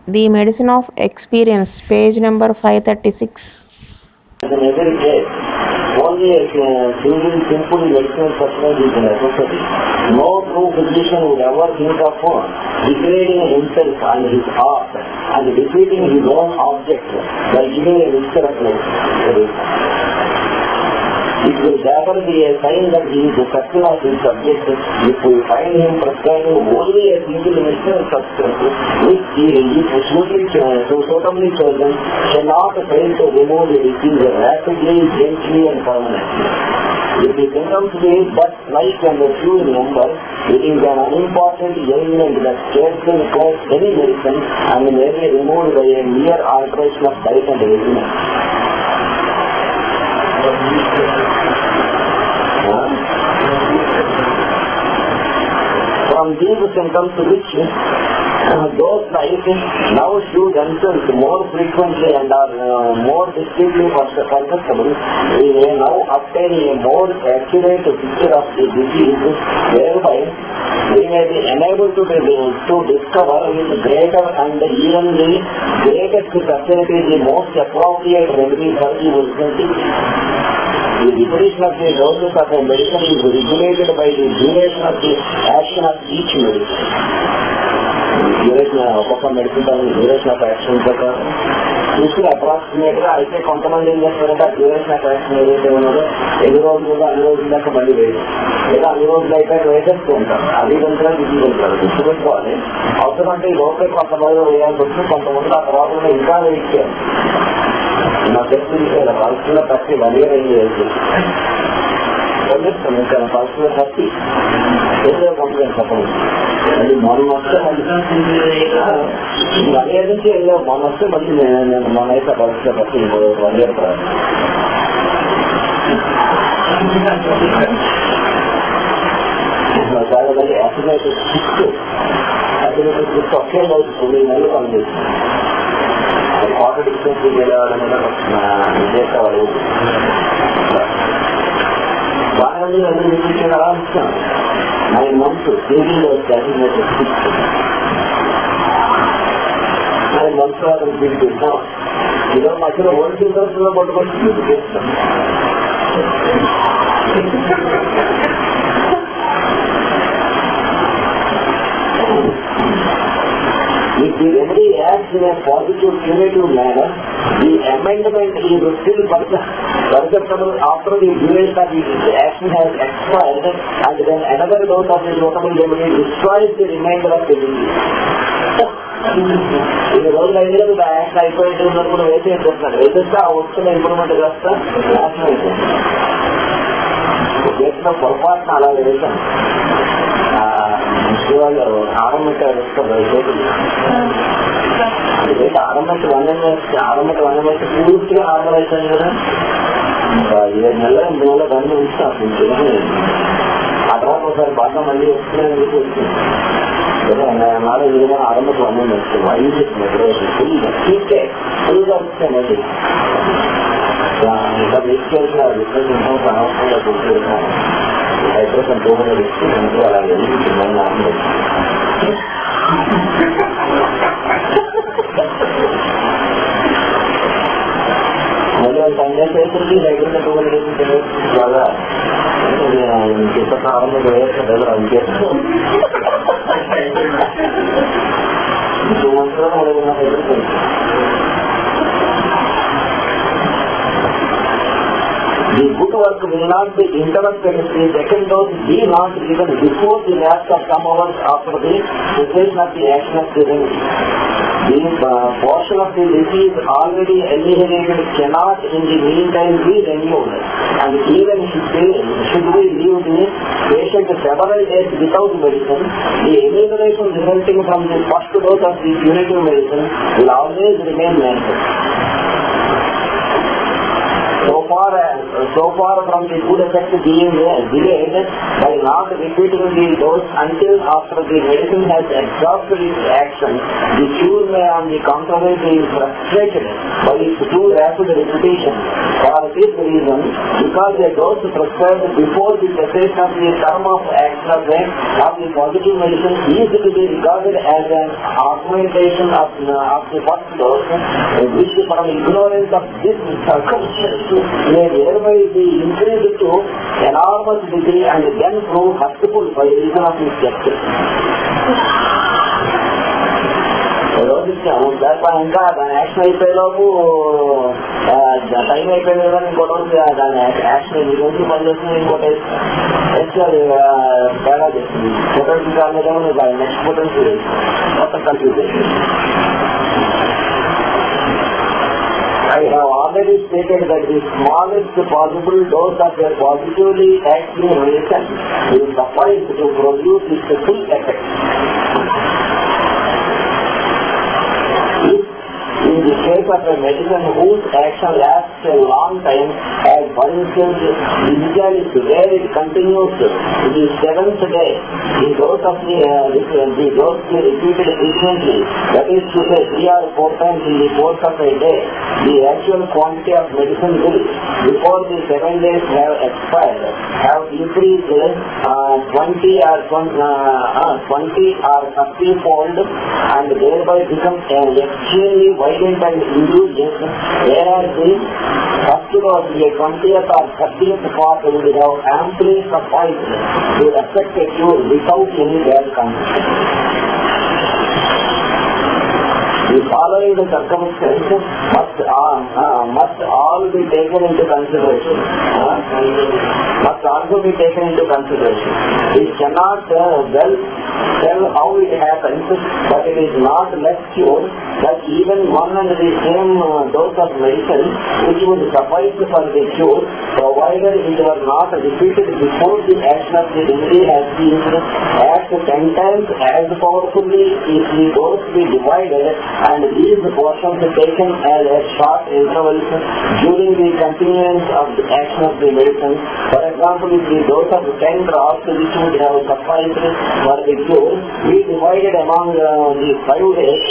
The Medicine of Experience, page number 536. In every case, only a single simple medicinal substance is necessary. No true physician would ever think of degrading himself and his art and defeating his own object by giving a mixture of medicine. It will therefore be a sign that he is a certain of his subject if we find him prescribing only a single medicinal substance which he is suitably chosen cannot fail to remove the disease rapidly, gently and permanently. If the symptoms be but slight and few in number, it is an unimportant ailment that scarcely requires any medicine and may be removed by a mere alteration of diet and regimen. From these symptoms which those scientists now show themselves more frequently and are more distinctly perceptible, we may now obtain a more accurate picture of the disease, whereby we may be enabled to discover with greater and even the greatest certainty the most appropriate remedy for the original disease. The definition of the doses of a medicine is regulated by the duration of the action of each medicine. Duration of medicine duration of action చూసుకుని అప్రాక్సిమేట్గా అయితే కొంతమంది ఏం చేస్తారంటే ఆ duration of action ఏదైతే ఉన్నదో ఎన్ని రోజులు అన్ని రోజుల దాకా మళ్ళీ వేయదు, లేదా అన్ని రోజులు అయితే వేసేస్తూ ఉంటారు. అది కొంచెం గుర్తుపెట్టుకోవాలి, గుర్తుపెట్టుకోవాలి. అవసరం అంటే ఈ లోపల కొంతమంది వేయాల్సి వస్తుంది, కొంతమంది ఆ తర్వాత ఇంకా వెయిట్ చేయాలి. నాకు తెలిసి పల్స్లో 30 1 year అయింది పంపిస్తాను, ఇంకా పల్స్లో 30 ఏదో కంప్లైంట్ చెప్పండి. అది మొన్న వస్తే మళ్ళీ 1 year నుంచి వెళ్ళాం, మొన్న వస్తే మళ్ళీ నేను మొన్న అయితే పల్స్లో 30 1 year చాలా మళ్ళీ యాక్సిడెంట్ ఒకే రోజు 9 నెలలు పనిచేస్తుంది. వాటర్ డిస్టెన్స్ వెళ్ళేవాళ్ళని చేసేవాళ్ళు బాగా అందరూ వినిపించే అలా ఇస్తాను. 9 months థింకింగ్ 9 months తింటాం. ఇదో మధ్యలో ఓల్డ్ ఫిల్టర్స్ లో పట్టుకొని చేస్తాం. If the remedy acts in a positive curative manner, the amendment is still perceptible after the duration of the action has expired, and then another dose of the suitable remedy destroys the remainder of the disease. ఈ రోజులు అయితే action అయిపోయేది ఉన్నప్పుడు వేసేస్తున్నారు, వేసేస్తే ఆ వస్తున్న improvement కాస్త యాక్షన్ అయిపోయింది. చేసిన పొరపాటున అలా వేసాను. వాళ్ళు ఆరంభించారు ఆరంభించి 1 year పూర్తిగా నార్మల్ అవుతాను కదా. 7 నెలలు 8 నెలలు దాన్ని ఉంచుతాను. ఆ తర్వాత ఒకసారి బాగా మళ్ళీ వస్తున్నాయని చెప్పి వచ్చింది నాడు ఏదైనా ఆరంభించి 1 year వస్తుంది. అవి చెప్తున్నాడు ఫుల్గా వస్తానండి. ఇంకా వేసుకెళ్ళిన బిజినెస్ ఉంటాం, అనవసరంగా కూర్చోబెట్టాను. హైడ్రోజన్ టోమన్ ఇచ్చి ఇంట్లో అలా వెళ్ళిపోతుందని మళ్ళీ పనిచేసేసరికి హైడ్రోజన్ టోమన్ వేసింటే బాగా చెప్పిన ఆరంభం వేస్తారు అంతే. 2 months లో మళ్ళీ ఉన్న hydrogen the good work will not be interrupted if the second dose be not given before the lapse of some hours after the cessation of the action of the remedy. The portion of the disease already eliminated cannot in the meantime be renewed, and even should we leave the patient several days without medicine, the elimination resulting from the first dose of the punitive medicine will always remain manifest. So far from the good effect being delayed by not repeating the dose until after the medicine has exhausted its action, the cure may on the contrary be frustrated by too rapid repetition. For this reason, because a dose prescribed before the cessation of the term of action of the positive medicine is to be regarded as an augmentation of the first dose, which from ignorance of this circumstance may thereby be increased to enormous degree and then prove hurtful by reason of its effect. రోజు ఇచ్చాము ఇంకా దాని action అయిపోయేలోపు time అయిపోయింది కదా ఇంకోటి రోజు దాని action ఈ రోజు పనిచేస్తుంది ఇంకోటి అది తేడా చేస్తుంది పొటెన్సీ కాలేదేమో నెక్స్ట్ పొటెన్సీ మొత్తం కన్ఫ్యూజ్ చేస్తుంది. I have already stated that the smallest possible dose of a positively acting medicine will suffice to produce its full effect. In the case of a medicine whose action lasts a long time, as for instance initially where it continues to the 7th day, the dose of the dose repeated frequently, that is to say 3 or 4 times in the course of a day, the actual quantity of medicine will, before the 7 days have expired, have increased 20 or 30-fold and thereby become extremely violent and indulgent, whereas the first dose, the 20th or 30th part would have amply sufficed to effect a cure without any bad consequences. The following circumstances must all be taken into consideration. Must also be taken into consideration. We cannot well tell how it happens, but it is not less sure that even one and the same dose of medicine, which would suffice for the cure, provided it were not repeated before the action of the remedy has been act 10 times as powerfully if the dose be divided and these portions taken as a short intervals during the continuance of the action of the medicine. For example, if the dose of 10 drops which would have sufficed for the cure be divided among the 5 days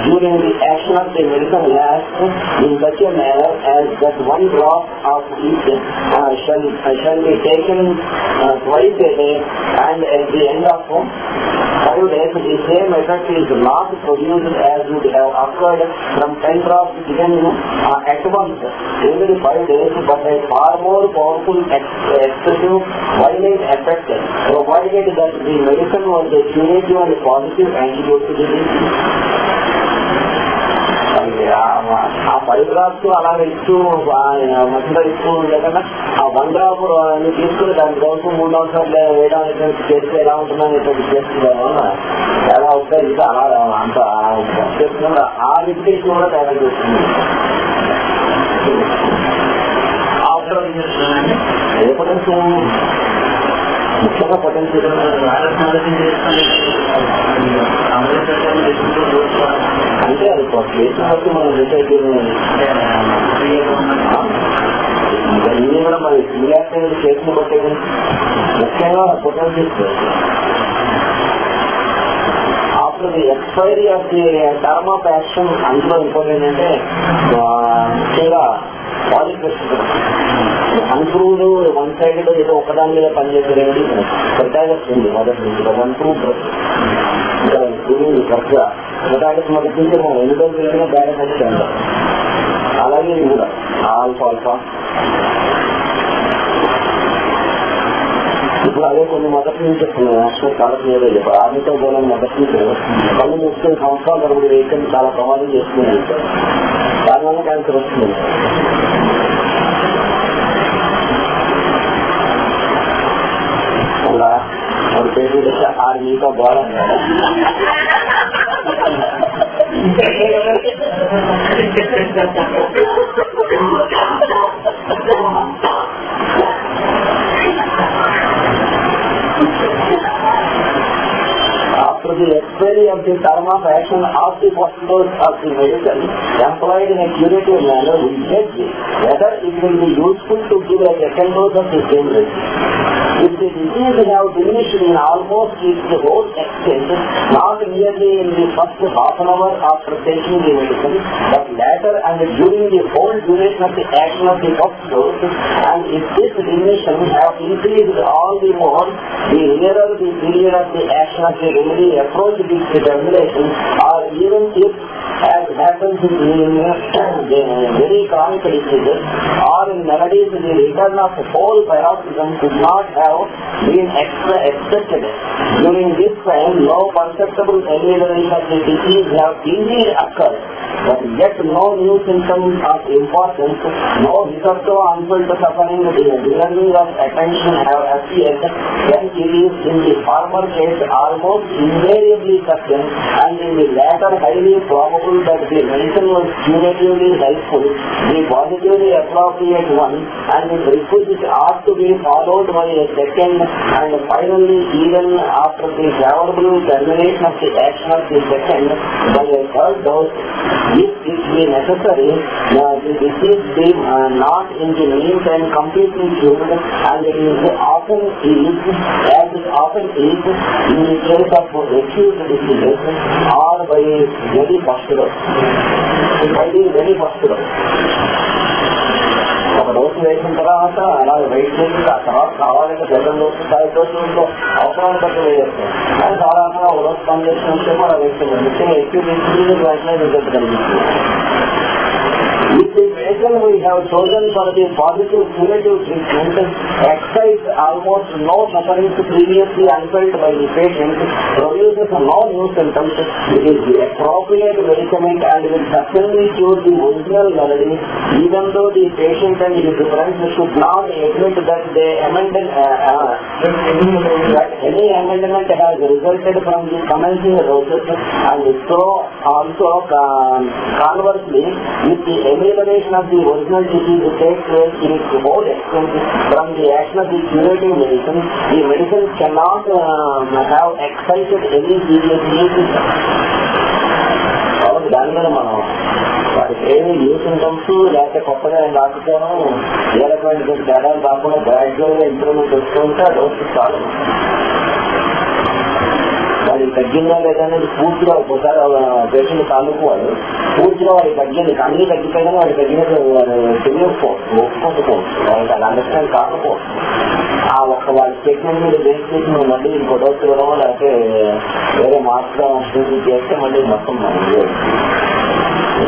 during the action of the medicine lasts in such a manner as that 1 drop of each shall be taken twice a day, and at the end of 5 days the same effect is not produced as would have occurred from 10 drops given at once every 5 days, but a far more powerful, expressive, violent effect, provided that the medicine was a curative and positive antidote to the disease. ఆ 5 drops అలాగే ఇస్తూ మధ్యలో ఇస్తూ లేకుండా ఆ 1 drop తీసుకుని దాని కోసం 3 అవసరాలు వేయడం చేస్తే ఎలా ఉంటుందని చేస్తున్నాము ఎలా అవుతాయి ఇది అలా అంత చేస్తున్నా ఆ రిపిటేషన్ కూడా తయారు చేస్తుంది. ఆఫ్టర్ ఏ పొటెన్షియల్ ముఖ్యంగా పొటెన్షియల్ అంటే అది చేసిన వరకు మనం డిసైడ్ ఇవన్నీ కూడా మరి సిమిలారిటీ చేసిన బట్టే ముఖ్యంగా potential. After the expiry of the term of action అందులో ఇంపార్టెంట్ అంటే ముఖ్యంగా పాలిప్రెసిడెంట్ అన్ప్రూవ్డ్ వన్ సైడ్ ఏదో ఒకదాని మీద పనిచేసే రెమెడీ ప్రొటాగస్ ఉంది మొదటి నుంచి అన్ప్రూవ్డ్ ఇంకా ప్రూవింగ్ కరెక్ట్గా ప్రొటాగస్ మొదటి నుంచి మనం ఎన్ని రోజులు వెళ్ళినా బ్యాలెన్స్ వచ్చాము. అలాగే ఇది కూడా ఆల్ఫా ఇప్పుడు అదే కొన్ని మొదటి నుంచి చెప్తున్నాను. యాక్చువల్ చాలా క్లియర్ చెప్పారు. ఆర్మీతో పోలని మొదటి నుంచి కళ్ళు మూసుకొని సంవత్సరాలు తరబడి వెహికల్ చాలా ప్రమాదం చేస్తుంది. దానివల్ల క్యాన్సర్ వస్తుంది. అలా ఒక పేరు ఆర్మీతో పోవాలని After the expiry of the term of action of the first dose of the medicine employed in a curative manner, we judge whether it will be useful to give a second dose of the same medicine. If the disease have diminished in almost its whole extent, not merely in the first half an hour after taking the medicine, but later and during the whole duration of the action of the first dose, and if this diminution have increased all the more, the nearer the period of the action of the remedy approach this determination, or even if, as happens in very chronic diseases, or in maladies, the return of whole paroxysm could not have been expected. During this time, no perceptible amelioration of the disease have indeed occurred, but yet no new symptoms of importance, no hitherto unfelt suffering, the belonging of attention have appeared, then it is in the former case almost invariably certain, and in the latter highly probable that the medicine was curatively helpful, the positively appropriate one, and its requisite ought to be followed by a second, and finally, even after the favorable termination of the action of the second, by a third dose, if it be necessary, the disease be not in the meantime completely cured, and it is often as it often is in the case of acute diseases, or by very first dose. ఒక dose వేసిన తర్వాత అలా wait చేసి ఆ తర్వాత కావాలంటే second dose third dose అవసరాన్ని బట్టి వేస్తాం. కానీ సాధారణంగా ఒక రోజు పని చేసిన విషయం అలా వేస్తున్నాం. ముఖ్యంగా ఎక్కువ తీసుకుంటే వెంటనే రిజల్ట్ కనిపిస్తుంది. If the medicine we have chosen for the positive curative treatment excites almost no sufferings previously unfelt by the patient, produces no new symptoms, it is the appropriate medicament and will certainly cure the original malady, even though the patient and his friends should not admit that they that any amendment has resulted from the commencing process, and so also conversely, if the amelioration of the original disease takes place in its whole extent from the action of the curative medicine, the medicine cannot have excited any serious disease. దాని మీద మనం వాటికి ఏమి new symptoms లేకపోతే కొత్తగా రాకపోవడం ఏ రకమైన తేడాలు రాకుండా గ్రాడ్యువల్ గా ఇంప్రూవ్మెంట్ వస్తుంటే ఆ డోసు చాలు. వాడికి తగ్గిందా లేదా అనేది పూర్తిగా ఒకసారి పేషెంట్ తాలూకోవాలి. పూర్తిగా వాడికి తగ్గింది అన్ని తగ్గిపోయినా వాడికి తగ్గినట్టు తెలియకపోవచ్చు, ఒప్పుకోకపోవచ్చు, వాళ్ళకి అది అండర్స్టాండ్ కాకపోవచ్చు. ఆ ఒక్క వాళ్ళ స్టేట్మెంట్ మీద బేస్ చేసి నువ్వు మళ్ళీ ఇంకో డోస్ ఇవ్వడం లేకపోతే వేరే మార్క్స్గా చేస్తే మళ్ళీ మొత్తం మనం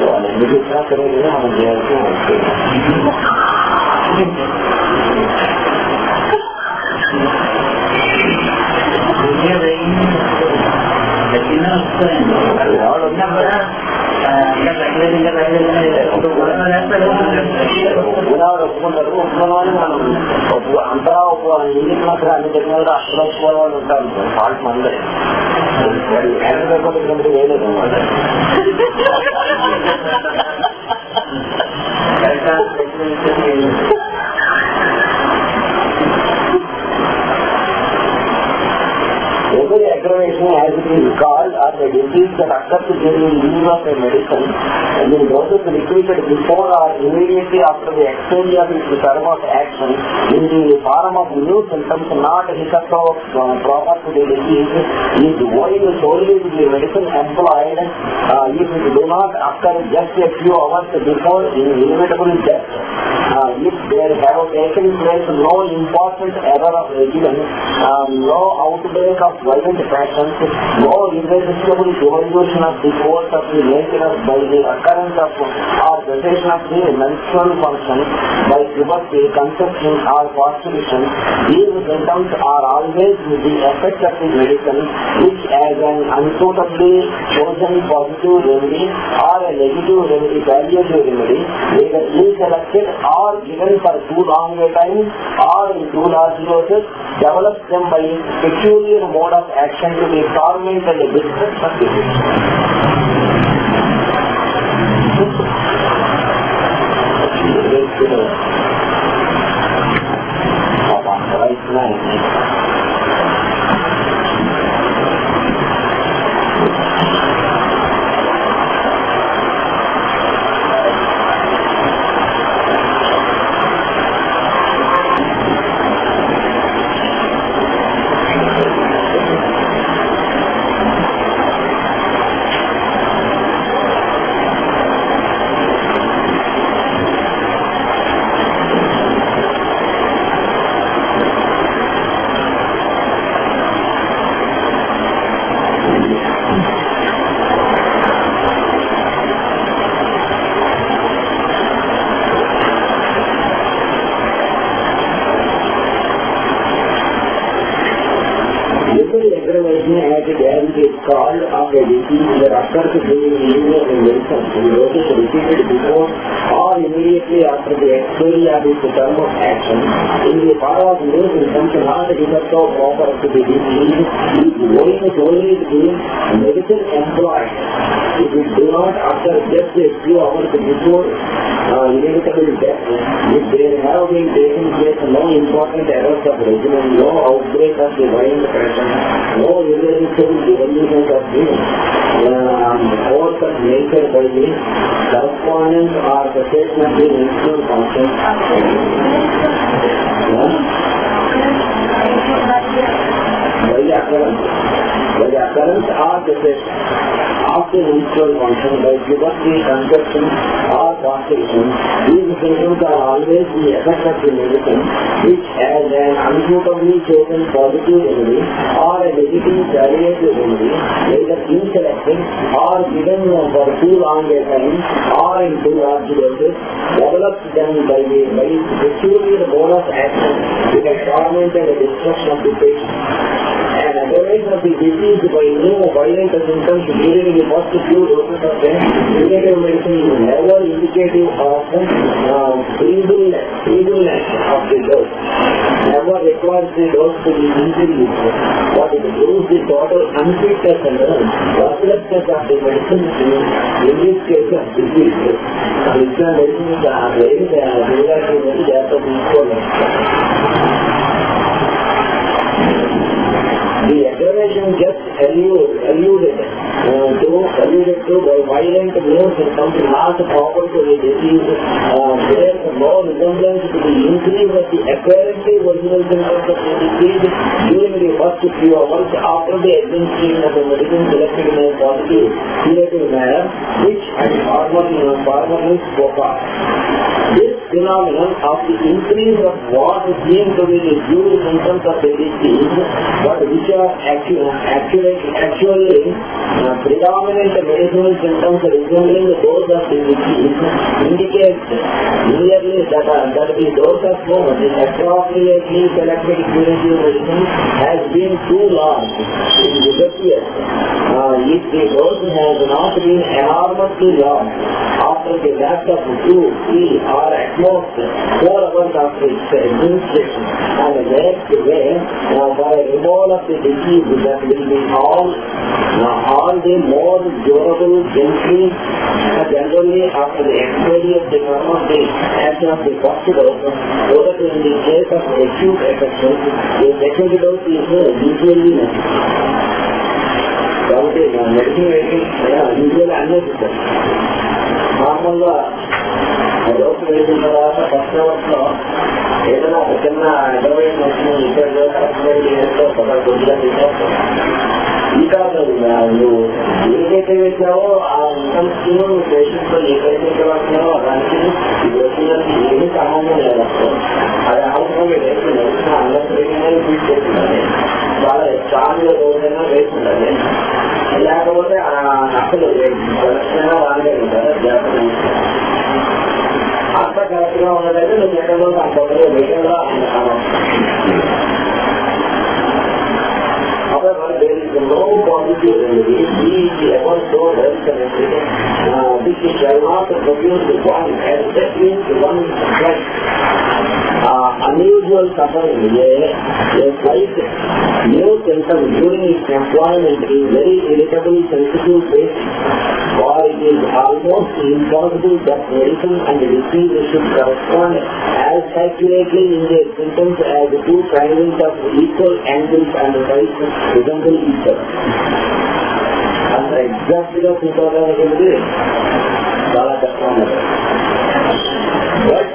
వాళ్ళు ఎందుకు ఇచ్చినా సరే మనం చేయాల్సి వస్తుంది. ఎవరు ఉన్నా కూడా ఒప్పుకుంటారు. ఒప్పుకున్న వాళ్ళు మనం అంతలా ఇంగ్లీష్ మాత్రం అన్ని చెప్పిన వాళ్ళు అసలు ఒప్పుకోని వాళ్ళు ఉంటారు. ఫాల్ట్ మందే వేయలేదు అన్నమాట. Every aggravation, as it is called, or the disease that occurs during use of a medicine, and in doses repeated before or immediately after the exchange of its term of action, in the form of new symptoms not hitherto proper to the disease, is owing solely to the medicine employed, if it do not occur just a few hours before inevitable death. If there have taken place no important error of regimen, no outbreak of violent passions, no irresistible evolution of the force of the nature by the occurrence of or cessation of the menstrual function by puberty, conception or postulation, these symptoms are always with the effect of the medicine, which as an unsuitably chosen positive remedy or a negative remedy, palliative remedy, either selected or given for too long a time or in too large doses, develops them by peculiar mode of action to the torment and the distress of the patient. of a disease that occurs during the use of medicine, the dosage repeated before or immediately after the expiry of its term of action, in the form of new symptoms not developed or proper to the disease, is owing solely to the medicine employed. If it do not occur just a few hours before inevitable death, if there have been taken place no important errors of regimen, no outbreak of the violent passion, no irreversible evolution of the force of nature by the correspondence or cessation of the menstrual function. By the occurrence or cessation of the menstrual function by puberty, conception or conception, these symptoms are always the effect of the medicine, which as an unsuitably chosen positive remedy or a negative palliative remedy, either inselected or given for too long a time or in too large doses, develops them by pursuing the mode of action with a torment and a destruction of the patient. And aggravation of the disease by new violent symptoms during the first few doses of the curative medicine is never indicative of feebleness of the dose. Never requires the dose to be increased, but it proves the total unfitness and worthlessness of the medicine in this case of disease. Medicine is very the aggravation just alluded to by violent new symptoms not proper to the disease bears no resemblance to the increase of the apparently original symptoms of the disease during the first few hours after the administration of the medicine selected in a positive curative manner, which I formerly spoke of. This phenomenon of the increase of what seems to be the due symptoms of the disease, but which are actually predominant medicinal symptoms resembling those of the disease, indicates clearly that the dose of the appropriately selected curative medicine has been too large. It disappears. If the dose has not been enormously large, after the lapse of 2, 3 or at most 4 hours after its administration, and the next day by removal of the disease that will be all the more durable generally after the expiry of the term of the action of the first dose, so that in the case of acute affection, the second dose is usually necessary. కాబట్టి medicine usual unnecessary. మామూలుగా dose వేసిన తర్వాత first అవర్స్లో ఏదైనా ఒక చిన్న advice వచ్చిన ఇక్కడ కొద్దిగా తీసుకోవచ్చు. ఇంకా నువ్వు ఏదైతే వేసావో ఆ ఇన్కమ్స్కి పేషెంట్తో ఏదైతే ఇవ్వాల్సినావో దానికి వచ్చిందానికి ఏమీ సంబంధం లేదు. అది అవసరం లేకుండా అందరూ ట్రీట్మెంట్ చేస్తుందని చాలా స్ట్రాంగ్గా రోజైనా వేస్తుందని, లేకపోతే అసలు లక్షణంగా వాళ్ళే ఉంటారు. జాగ్రత్త అంత కరెక్ట్గా ఉన్నదైతే నువ్వు ఎక్కడో అంత వేగంగా however, there is no positive remedy, be it ever so well connected, which shall not produce one, and that means one right. Unusual suffering, a slight new symptom during its employment is very irritable, sensitive patient, or it is almost impossible that medicine and disease should correspond as accurately in their symptoms as the two triangles of equal angles and size resemble each other. అంత ఎగ్జాక్ట్గా చూసుకోవడానికి చాలా కష్టం. But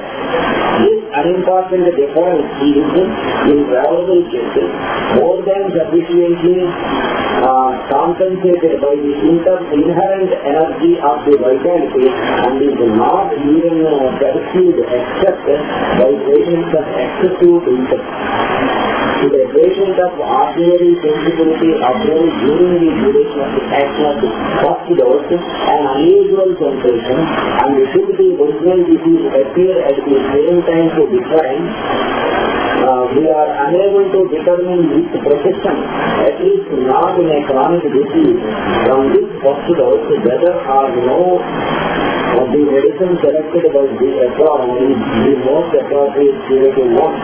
this unimportant difference is in variable cases more than sufficiently compensated by the inherent energy of the vitality and is not even perceived except by patients of excessive interest. To the patient of ordinary sensibility observed during the duration of the action of the first dose an unusual sensation, and should the original disease appear at the same time to decline, we are unable to determine which profession, at least not in a chronic disease, from this first dose, whether or no the medicine selected by the EVM is the most appropriate curative one.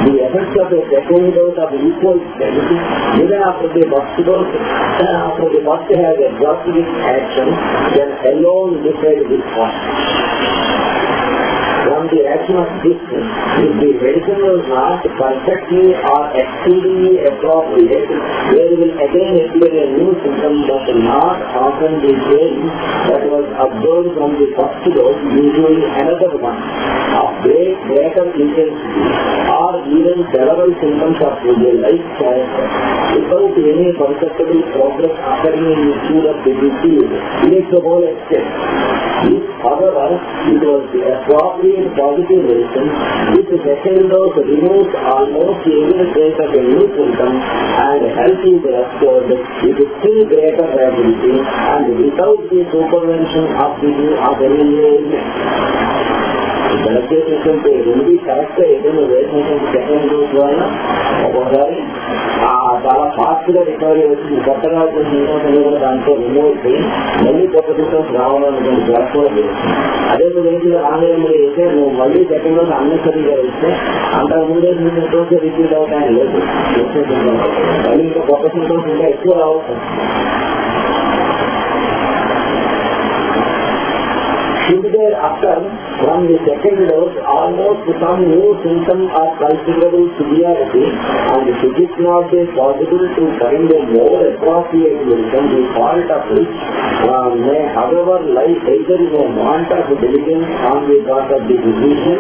The effects of a second dose of equal strength, even after the first dose, after the first has exhausted its action, can alone decide this cost. From the action of this, if the medicine was not perfectly or exceedingly appropriate, there will again appear a new symptom that will not often the same that was observed from the first dose, usually another one of greater intensity, or even several symptoms of the life character, without any perceptible progress occurring in the field of the disease. It is the whole extent. If, however, it was the appropriate positive medicine, this second dose removes almost every trace of a new symptom and health is restored with still greater rapidity and without the supervention of any new agent. Select చేసినటువంటి రెండు correct ఏదైనా వేసినటువంటి second dose వల్ల ఒక్కోసారి చాలా fast గా recovery వచ్చింది. కొత్తగా వచ్చిన సిమ్టమ్స్ కూడా దాంట్లో రిమూవ్ అయిపోయి మళ్ళీ కొత్త సిమ్టమ్స్ రావాలనుకుని జ్వరం కూడా చేస్తుంది. అదే ఏంటి ఆన్లైన్ అయితే నువ్వు మళ్ళీ సెకండ్ డోస్ అన్నెసరీగా ఇస్తే అంతకు ముందే సిమ్టమ్స్ రిపీట్ అవుతాయని లేదు. మళ్ళీ ఇంకా కొత్త సిమ్టమ్స్ ఇంకా ఎక్కువ రావచ్చు. Should there occur from the second dose almost some new symptom or considerable severity, and should it not be possible to find a more appropriate medicine, the fault of which may however lie either in a want of diligence on the part of the physician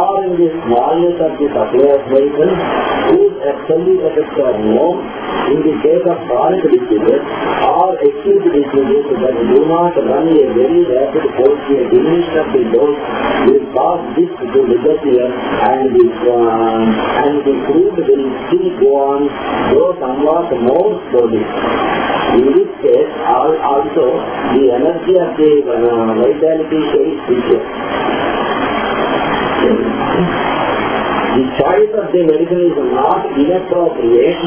or in the smallness of the supply of medicine, whose absolute effects are known in the case of chronic diseases or acute diseases that do not run a very rapid course. A diminution of the dose will cause this to disappear and the crude will still go on, though somewhat more slowly. In this case, also the energy of the vitality is weaker. The choice of the medicine is not inappropriate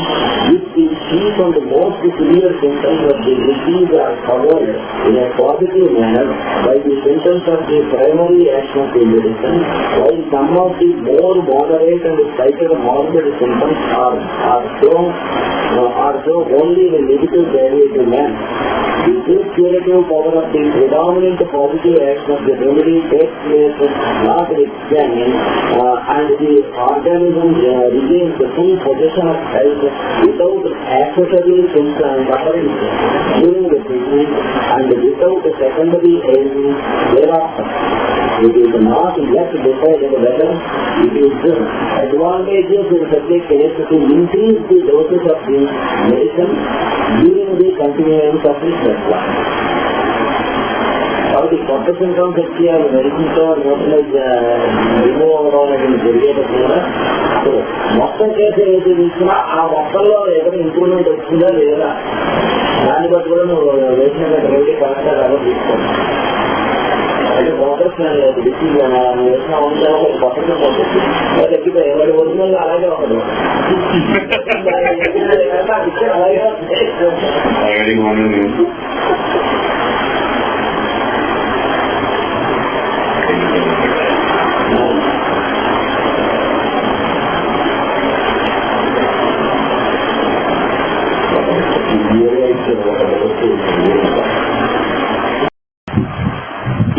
if the chief and the most severe symptoms of the disease are covered in a positive manner by the symptoms of the primary action of the medicine, while some of the more moderate and slightly morbid symptoms are shown only in a negative variable manner. The full curative power of the predominant positive action of the remedy takes place notwithstanding, and the organism regains the full possession of health without accessory symptoms suffering during the treatment and without a secondary ailment thereafter. It is not yet decided whether it is advantageous in such a case to increase the doses of the medicine during the continuance of the treatment. కాబట్టి కొత్త symptoms వచ్చి అవి మెడిసిన్తో neutralise remove అవడం అనేది జరిగేటప్పుడు కూడా మొత్తం case ఏదైతే తీసుకున్నా ఆ మొత్తంలో ఏదైనా ఇంప్రూవ్మెంట్ వచ్చిందా లేదా దాన్ని బట్టి కూడా నువ్వు వేసిన రెమెడీ కరెక్ట్గా కాదో తీసుకోవాలి. అంటే ప్రోగ్రెస్ డిసీజ్ వేసిన వంశాలు కొత్త సింటమ్స్ వచ్చి తగ్గిపోయి ఎవరి ఒరిజినల్ అలాగే ఉండదు.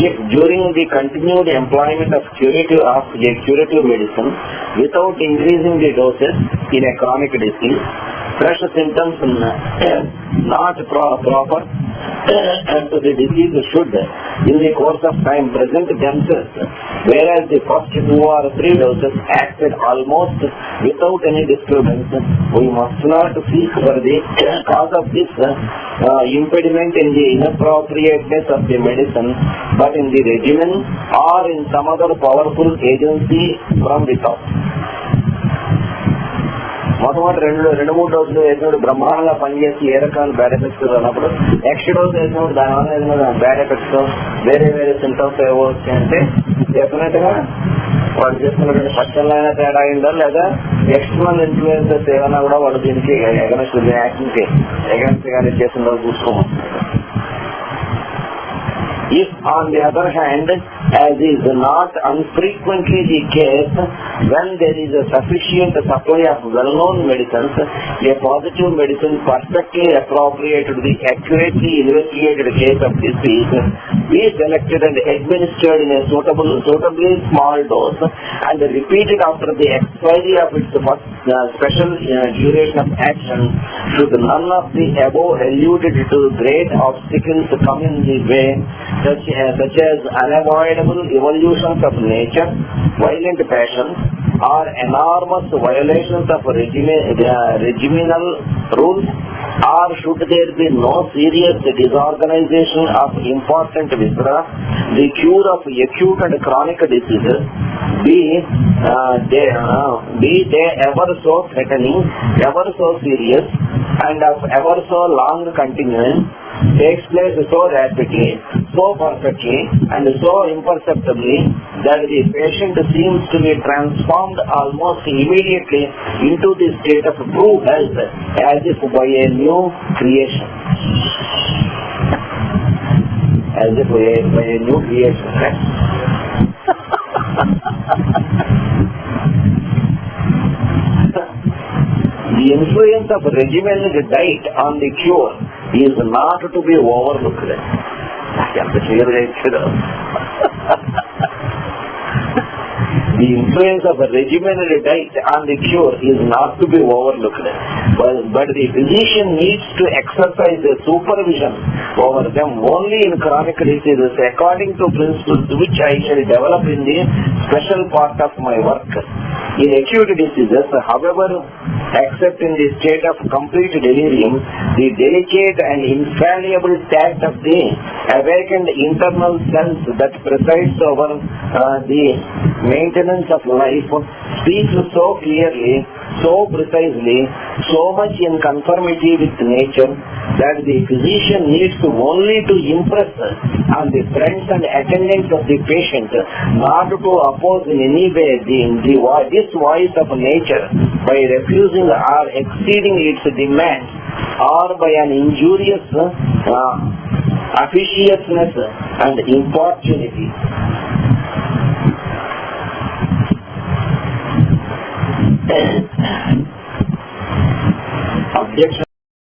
If during the continued employment of a curative medicine without increasing the doses in a chronic disease, fresh symptoms not proper to the disease should in the course of time present themselves, whereas the first 2 or 3 doses acted almost without any disturbance, we must not seek for the cause of this impediment in the inappropriateness of the medicine, but in the regimen or in some other powerful agency from without. మొట్టమొదటి 2-3 డోసులు వేసినప్పుడు బ్రహ్మాండంగా పనిచేసి ఏ రకాల bad effects అన్నప్పుడు next dose వేసినప్పుడు దానివల్ల ఏదైనా బ్యాడ్ ఎఫెక్ట్స్ వేరే సింటమ్స్ ఏవో వచ్చాయంటే డెఫినెట్ గా వాళ్ళు చేస్తున్నటువంటి పచ్చళ్ళైనా తేడా అయిందా లేదా ఎక్స్టర్నల్ ఇన్ఫ్లుయెన్సెస్ ఏమైనా కూడా వాడు దీనికి ఎగనెస్ట్ యాక్టింగ్కి ఎగనెస్ట్ గానే చేస్తుందో చూసుకోవచ్చు. If on the other hand, as is not unfrequently the case, when there is a sufficient supply of well-known medicines, a positive medicine perfectly appropriate to the accurately investigated case of disease be selected and administered in a suitably small dose and repeated after the expiry of its first special duration of action, should none of the above alluded to great obstacles come in the way, such as unavoidable evolutions of nature, violent passions, or enormous violations of regimental rules, or should there be no serious disorganization of important viscera, the cure of acute and chronic diseases, be they ever so threatening, ever so serious, and of ever so long continuance, takes place so rapidly, so perfectly, and so imperceptibly that the patient seems to be transformed almost immediately into the state of true health, as if by a new creation. As if by a new creation. The influence of regimented diet on the cure is not to be overlooked. The influence of a regimented diet on the cure is not to be overlooked, but the physician needs to exercise a supervision over them only in chronic diseases according to principles which I shall develop in the special part of my work. In acute diseases, however, except in the state of complete delirium, the delicate and infallible tact of the awakened internal sense that presides over the maintenance of life speaks so clearly, so precisely, so much in conformity with nature, that the physician needs only to impress on the friends and attendants of the patient, not to oppose in any way this voice of nature by refusing or exceeding its demands, or by an injurious officiousness and importunity. Objection